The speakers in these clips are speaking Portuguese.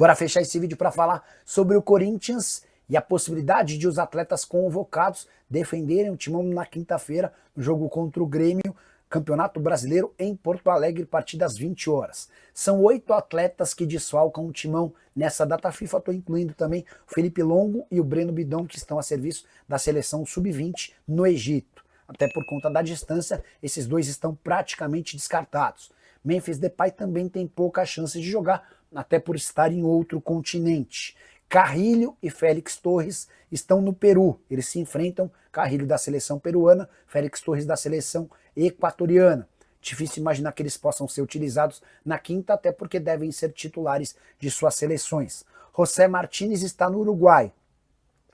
Bora fechar esse vídeo para falar sobre o Corinthians e a possibilidade de os atletas convocados defenderem o timão na quinta-feira no jogo contra o Grêmio, Campeonato Brasileiro em Porto Alegre, a partir das 20 horas. São 8 atletas que desfalcam o timão nessa data FIFA. Estou incluindo também o Felipe Longo e o Breno Bidon, que estão a serviço da seleção sub-20 no Egito. Até por conta da distância, esses dois estão praticamente descartados. Memphis Depay também tem pouca chance de jogar, até por estar em outro continente. Carrilho e Félix Torres estão no Peru. Eles se enfrentam, Carrilho da seleção peruana, Félix Torres da seleção equatoriana. Difícil imaginar que eles possam ser utilizados na quinta, até porque devem ser titulares de suas seleções. José Martínez está no Uruguai,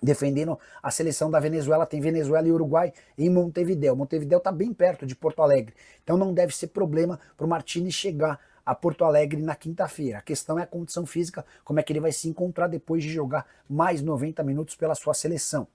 defendendo a seleção da Venezuela. Tem Venezuela e Uruguai em Montevidéu. Montevidéu está bem perto de Porto Alegre, então não deve ser problema para o Martínez chegar a Porto Alegre na quinta-feira. A questão é a condição física, como é que ele vai se encontrar depois de jogar mais 90 minutos pela sua seleção.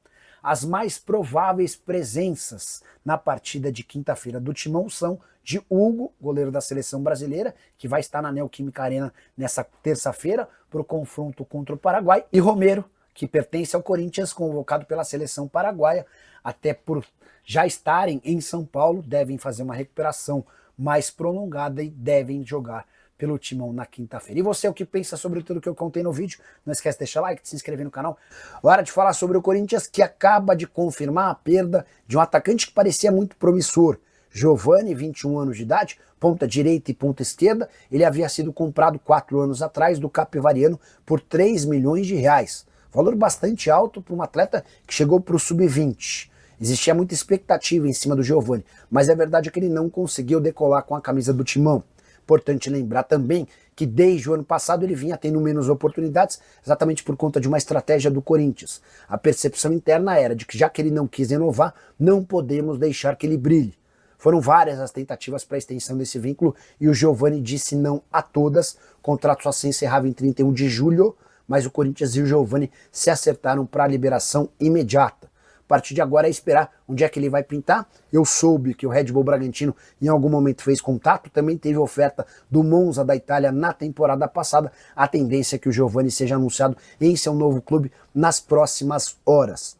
As mais prováveis presenças na partida de quinta-feira do timão são de Hugo, goleiro da seleção brasileira, que vai estar na Neoquímica Arena nessa terça-feira para o confronto contra o Paraguai, e Romero, que pertence ao Corinthians, convocado pela seleção paraguaia, até por já estarem em São Paulo, devem fazer uma recuperação mais prolongada e devem jogar pelo timão na quinta-feira. E você, o que pensa sobre tudo que eu contei no vídeo? Não esquece de deixar like, de se inscrever no canal. Hora de falar sobre o Corinthians, que acaba de confirmar a perda de um atacante que parecia muito promissor. Giovani, 21 anos de idade, ponta direita e ponta esquerda. Ele havia sido comprado 4 anos atrás do Capivariano por 3 milhões de reais. Valor bastante alto para um atleta que chegou para o sub-20. Existia muita expectativa em cima do Giovani, mas a verdade é que ele não conseguiu decolar com a camisa do timão. Importante lembrar também que desde o ano passado ele vinha tendo menos oportunidades, exatamente por conta de uma estratégia do Corinthians. A percepção interna era de que, já que ele não quis renovar, não podemos deixar que ele brilhe. Foram várias as tentativas para a extensão desse vínculo e o Giovani disse não a todas. O contrato só se encerrava em 31 de julho, mas o Corinthians e o Giovani se acertaram para a liberação imediata. A partir de agora é esperar onde é que ele vai pintar. Eu soube que o Red Bull Bragantino em algum momento fez contato, também teve oferta do Monza da Itália na temporada passada. A tendência é que o Giovani seja anunciado em seu novo clube nas próximas horas.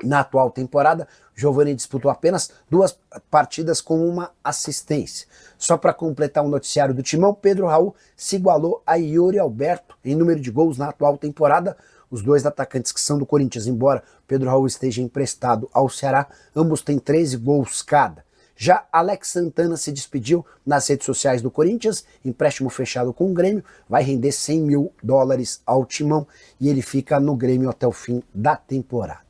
Na atual temporada, Giovani disputou apenas 2 partidas com uma assistência. Só para completar o noticiário do timão, Pedro Raul se igualou a Yuri Alberto em número de gols na atual temporada. Os dois atacantes que são do Corinthians, embora Pedro Raul esteja emprestado ao Ceará, ambos têm 13 gols cada. Já Alex Santana se despediu nas redes sociais do Corinthians, empréstimo fechado com o Grêmio, vai render $100 mil ao timão e ele fica no Grêmio até o fim da temporada.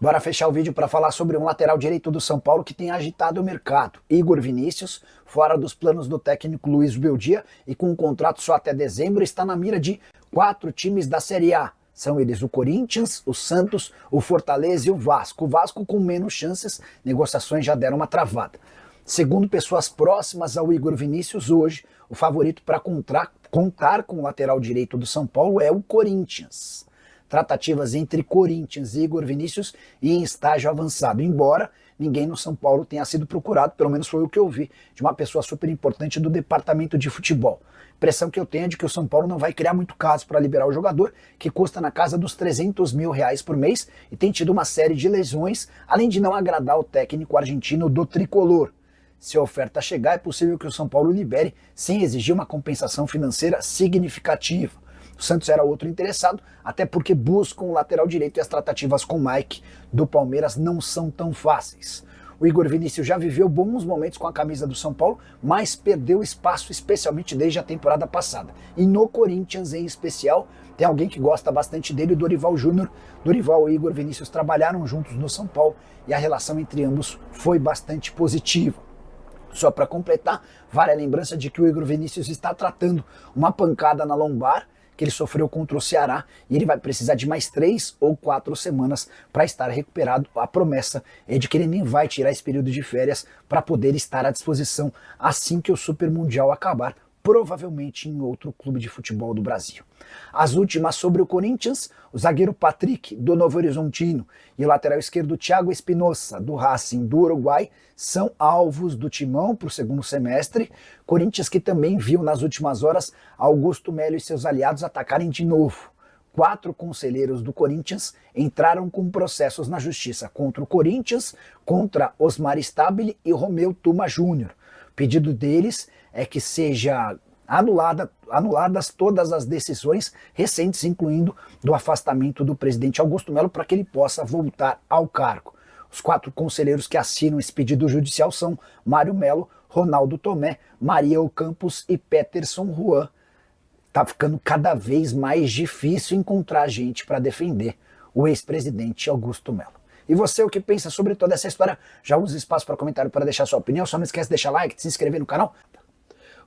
Bora fechar o vídeo para falar sobre um lateral direito do São Paulo que tem agitado o mercado. Igor Vinícius, fora dos planos do técnico Luiz Beldia e com um contrato só até dezembro, está na mira de 4 times da Série A. São eles o Corinthians, o Santos, o Fortaleza e o Vasco. O Vasco com menos chances, negociações já deram uma travada. Segundo pessoas próximas ao Igor Vinícius, hoje o favorito para contar com o lateral direito do São Paulo é o Corinthians. Tratativas entre Corinthians e Igor Vinícius em estágio avançado, embora ninguém no São Paulo tenha sido procurado, pelo menos foi o que eu vi, de uma pessoa super importante do departamento de futebol. A impressão que eu tenho é de que o São Paulo não vai criar muito caso para liberar o jogador, que custa na casa dos R$300 mil por mês e tem tido uma série de lesões, além de não agradar o técnico argentino do tricolor. Se a oferta chegar, é possível que o São Paulo libere sem exigir uma compensação financeira significativa. O Santos era outro interessado, até porque buscam o lateral direito e as tratativas com o Mike do Palmeiras não são tão fáceis. O Igor Vinícius já viveu bons momentos com a camisa do São Paulo, mas perdeu espaço especialmente desde a temporada passada. E no Corinthians em especial, tem alguém que gosta bastante dele, o Dorival Júnior. Dorival e Igor Vinícius trabalharam juntos no São Paulo e a relação entre ambos foi bastante positiva. Só para completar, vale a lembrança de que o Igor Vinícius está tratando uma pancada na lombar que ele sofreu contra o Ceará e ele vai precisar de mais 3 ou 4 semanas para estar recuperado. A promessa é de que ele nem vai tirar esse período de férias para poder estar à disposição assim que o Super Mundial acabar, provavelmente em outro clube de futebol do Brasil. As últimas sobre o Corinthians: o zagueiro Patrick, do Novo Horizontino, e o lateral esquerdo Thiago Espinosa, do Racing do Uruguai, são alvos do Timão para o segundo semestre. Corinthians que também viu nas últimas horas Augusto Melo e seus aliados atacarem de novo. 4 conselheiros do Corinthians entraram com processos na justiça contra o Corinthians, contra Osmar Stabile e Romeu Tuma Júnior. O pedido deles é que seja anuladas todas as decisões recentes, incluindo do afastamento do presidente Augusto Melo, para que ele possa voltar ao cargo. Os 4 conselheiros que assinam esse pedido judicial são Mário Melo, Ronaldo Tomé, Maria Ocampos e Peterson Juan. Tá ficando cada vez mais difícil encontrar gente para defender o ex-presidente Augusto Melo. E você, o que pensa sobre toda essa história? Já usa espaço para comentário para deixar sua opinião. Só não esquece de deixar like, de se inscrever no canal.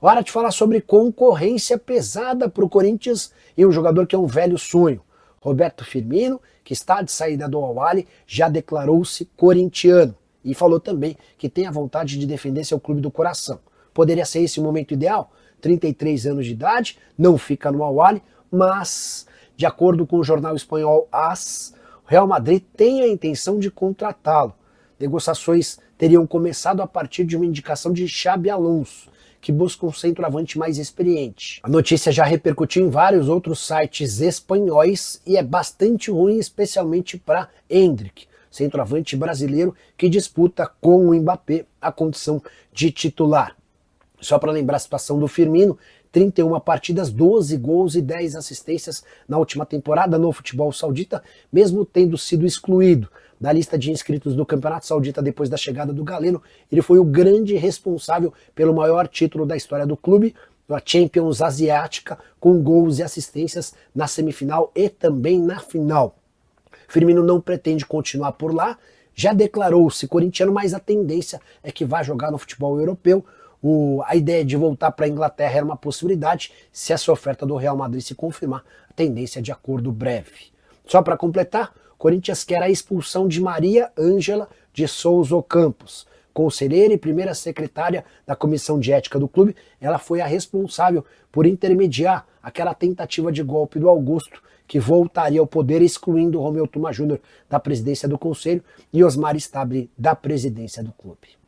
Hora de falar sobre concorrência pesada para o Corinthians e um jogador que é um velho sonho. Roberto Firmino, que está de saída do Al-Ahly, já declarou-se corintiano e falou também que tem a vontade de defender seu clube do coração. Poderia ser esse o momento ideal? 33 anos de idade, não fica no Al-Ahly, mas, de acordo com o jornal espanhol AS, o Real Madrid tem a intenção de contratá-lo. Negociações teriam começado a partir de uma indicação de Xabi Alonso, que busca um centroavante mais experiente. A notícia já repercutiu em vários outros sites espanhóis e é bastante ruim, especialmente para Endrick, centroavante brasileiro que disputa com o Mbappé a condição de titular. Só para lembrar a situação do Firmino: 31 partidas, 12 gols e 10 assistências na última temporada no futebol saudita, mesmo tendo sido excluído da lista de inscritos do Campeonato Saudita depois da chegada do Galeno. Ele foi o grande responsável pelo maior título da história do clube, a Champions Asiática, com gols e assistências na semifinal e também na final. Firmino não pretende continuar por lá, já declarou-se corintiano, mas a tendência é que vá jogar no futebol europeu. A ideia de voltar para a Inglaterra era uma possibilidade. Se essa oferta do Real Madrid se confirmar, a tendência é de acordo breve. Só para completar, o Corinthians quer a expulsão de Maria Ângela de Souza Campos. Conselheira e primeira secretária da comissão de ética do clube, ela foi a responsável por intermediar aquela tentativa de golpe do Augusto, que voltaria ao poder, excluindo Romeu Tuma Júnior da presidência do conselho e Osmar Stabile da presidência do clube.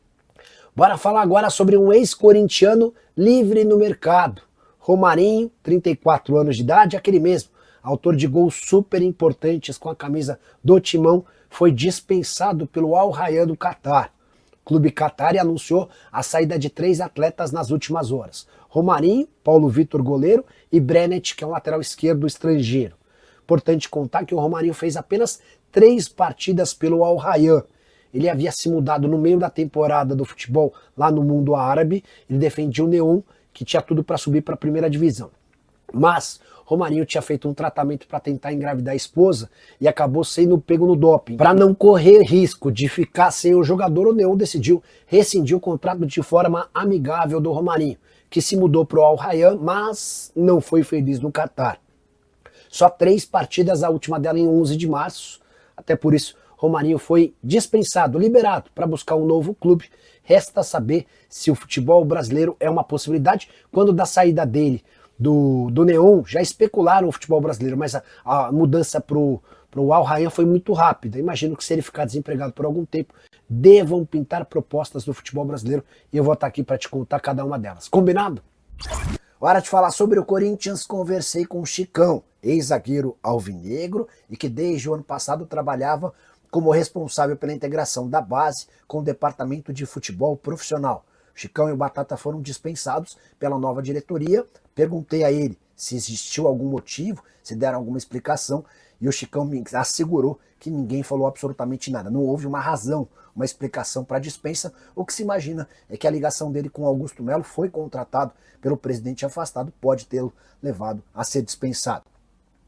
Bora falar agora sobre um ex-corintiano livre no mercado. Romarinho, 34 anos de idade, aquele mesmo, autor de gols super importantes com a camisa do Timão, foi dispensado pelo Al Rayyan do Catar. O clube Qatari anunciou a saída de 3 atletas nas últimas horas: Romarinho, Paulo Vitor goleiro e Brenet, que é um lateral esquerdo estrangeiro. Importante contar que o Romarinho fez apenas 3 partidas pelo Al Rayyan. Ele havia se mudado no meio da temporada do futebol lá no mundo árabe. Ele defendia o Neon, que tinha tudo para subir para a primeira divisão. Mas Romarinho tinha feito um tratamento para tentar engravidar a esposa e acabou sendo pego no doping. Para não correr risco de ficar sem o jogador, o Neon decidiu rescindir o contrato de forma amigável do Romarinho, que se mudou para o Al Rayyan, mas não foi feliz no Catar. Só 3 partidas, a última dela em 11 de março. Até por isso, Romarinho foi dispensado, liberado para buscar um novo clube. Resta saber se o futebol brasileiro é uma possibilidade. Quando da saída dele do Neon, já especularam o futebol brasileiro, mas a mudança para o Al Rayyan foi muito rápida. Imagino que se ele ficar desempregado por algum tempo, devam pintar propostas do futebol brasileiro e eu vou estar aqui para te contar cada uma delas. Combinado? Hora de falar sobre o Corinthians. Conversei com o Chicão, ex-zagueiro alvinegro e que desde o ano passado trabalhava como responsável pela integração da base com o departamento de futebol profissional. O Chicão e o Batata foram dispensados pela nova diretoria. Perguntei a ele se existiu algum motivo, se deram alguma explicação, e o Chicão me assegurou que ninguém falou absolutamente nada. Não houve uma razão, uma explicação para a dispensa. O que se imagina é que a ligação dele com Augusto Melo foi contratado pelo presidente afastado, pode tê-lo levado a ser dispensado.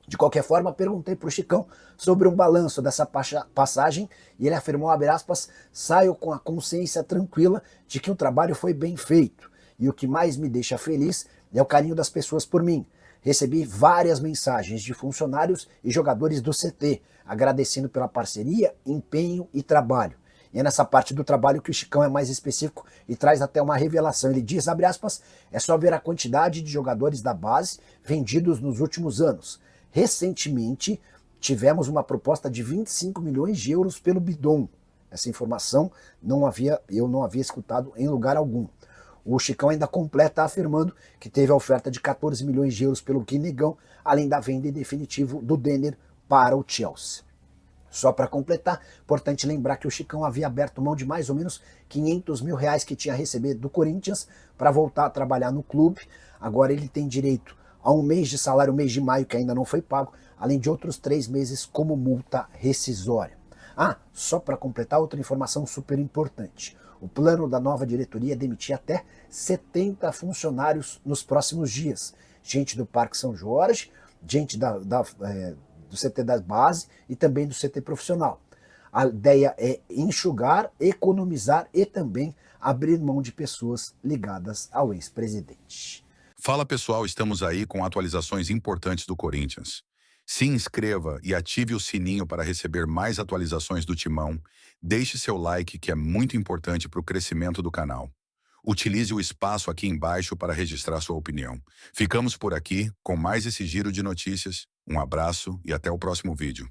De qualquer forma, perguntei para o Chicão sobre um balanço dessa passagem e ele afirmou, abre aspas, saio com a consciência tranquila de que o trabalho foi bem feito. E o que mais me deixa feliz é o carinho das pessoas por mim. Recebi várias mensagens de funcionários e jogadores do CT, agradecendo pela parceria, empenho e trabalho. E é nessa parte do trabalho que o Chicão é mais específico e traz até uma revelação. Ele diz, abre aspas, é só ver a quantidade de jogadores da base vendidos nos últimos anos. Recentemente, tivemos uma proposta de 25 milhões de euros pelo Bidon. Essa informação eu não havia escutado em lugar algum. O Chicão ainda completa afirmando que teve a oferta de 14 milhões de euros pelo Guinegão, além da venda em definitivo do Denner para o Chelsea. Só para completar, importante lembrar que o Chicão havia aberto mão de mais ou menos 500 mil reais que tinha recebido do Corinthians para voltar a trabalhar no clube. Agora ele tem direito a um mês de salário, o mês de maio, que ainda não foi pago, além de outros 3 meses como multa rescisória. Ah, só para completar, outra informação super importante. O plano da nova diretoria é demitir até 70 funcionários nos próximos dias. Gente do Parque São Jorge, gente do CT da base e também do CT profissional. A ideia é enxugar, economizar e também abrir mão de pessoas ligadas ao ex-presidente. Fala pessoal, estamos aí com atualizações importantes do Corinthians. Se inscreva e ative o sininho para receber mais atualizações do Timão. Deixe seu like, que é muito importante para o crescimento do canal. Utilize o espaço aqui embaixo para registrar sua opinião. Ficamos por aqui com mais esse giro de notícias. Um abraço e até o próximo vídeo.